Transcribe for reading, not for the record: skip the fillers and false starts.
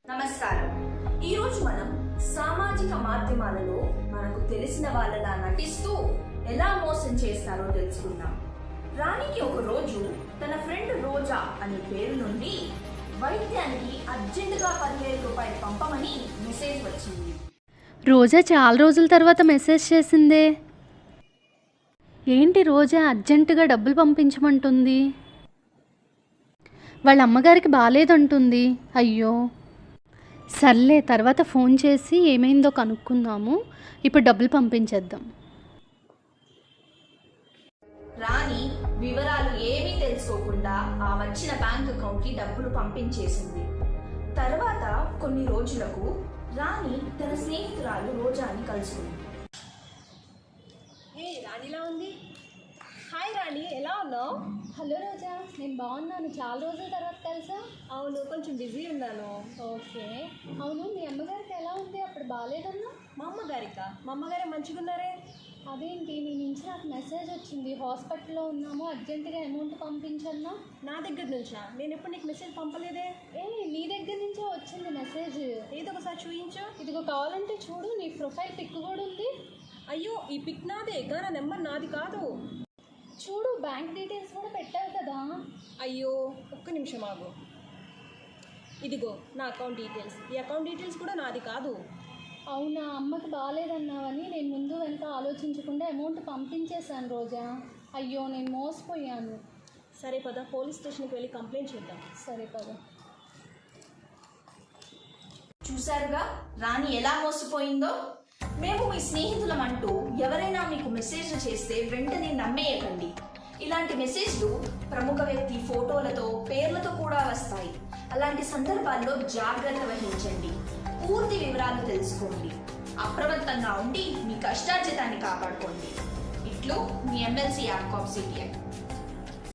నమస్కారం. ఈరోజు మనం సామాజిక మాధ్యమాలలో మనకు తెలిసిన వాళ్ళలా నటిస్తూ ఎలా మోసం చేస్తారో తెలుసుకుందాం. రాణికి ఒక రోజు తన ఫ్రెండ్ రోజా అనే పేరు నుండి వైద్యానికి అర్జెంటుగా 10,000 రూపాయలు పంపమని మెసేజ్ వచ్చింది. రోజా చాలా రోజుల తర్వాత మెసేజ్ చేసిందే. ఏంటి రోజా అర్జెంటుగా డబ్బులు పంపించమంటుంది? వాళ్ళ అమ్మగారికి బాలేదంటుంది. అయ్యో, సర్లే తర్వాత ఫోన్ చేసి ఏమైందో కనుక్కుందాము. ఇప్పుడు డబ్బులు పంపించేద్దాం. రాణి వివరాలు ఏమీ తెలుసుకోకుండా ఆ వచ్చిన బ్యాంక్ అకౌంట్కి డబ్బులు పంపించేసింది. తర్వాత కొన్ని రోజులకు రాణి తన స్నేహితురాలు రోజాని కలుసుకుంది. రాణిలా ఉంది. హాయ్ రాణి, ఎలా ఉన్నావు? హలో రోజా, నేను బాగున్నాను. చాలా రోజుల తర్వాత తెలుసా? అవును, కొంచెం బిజీ ఉన్నాను. ఓకే. అవును, మీ అమ్మగారికి ఎలా ఉంది? అప్పుడు బాగాలేదన్నా. మా అమ్మగారే మంచిగా ఉన్నారే. అదేంటి, నీ నుంచి నాకు మెసేజ్ వచ్చింది, హాస్పిటల్లో ఉన్నాము, అర్జెంటుగా అమౌంట్ పంపించన్నా. నా దగ్గర నుంచా? నేను ఎప్పుడు నీకు మెసేజ్ పంపలేదే. నీ దగ్గర నుంచే వచ్చింది మెసేజ్. ఏదో ఒకసారి చూయించు. ఇదిగో కావాలంటే చూడు, నీ ప్రొఫైల్ పిక్ కూడా ఉంది. అయ్యో, ఈ పిక్ నాదే, కానీ నా నెంబర్ నాది కాదు. చూడు, బ్యాంక్ డీటెయిల్స్ కూడా పెట్టావు కదా. అయ్యో, ఒక్క నిమిషం ఆగు. ఇదిగో నా అకౌంట్ డీటెయిల్స్. ఈ అకౌంట్ డీటెయిల్స్ కూడా నాది కాదు. అవునా, అమ్మకి బాగాలేదన్నావని నేను ముందు వెనక ఆలోచించకుండా అమౌంట్ పంపించేశాను రోజా. అయ్యో, నేను మోసపోయాను. సరే పద, పోలీస్ స్టేషన్కి వెళ్ళి కంప్లైంట్ చేద్దాం. సరే పద. చూశారుగా రాణి ఎలా మోసపోయిందో. మేము మీ స్నేహితులం అంటూ ఎవరైనా మీకు మెసేజ్లు చేస్తే వెంటనే నమ్మేయకండి. ఇలాంటి మెసేజ్లు ప్రముఖ వ్యక్తి ఫోటోలతో పేర్లతో కూడా వస్తాయి. అలాంటి సందర్భాల్లో జాగ్రత్త వహించండి. పూర్తి వివరాలు తెలుసుకోండి. అప్రమత్తంగా ఉండి మీ కష్టార్జితాన్ని కాపాడుకోండి. ఇట్లు మీ MLC యాప్ కాప్ సిటిఐ.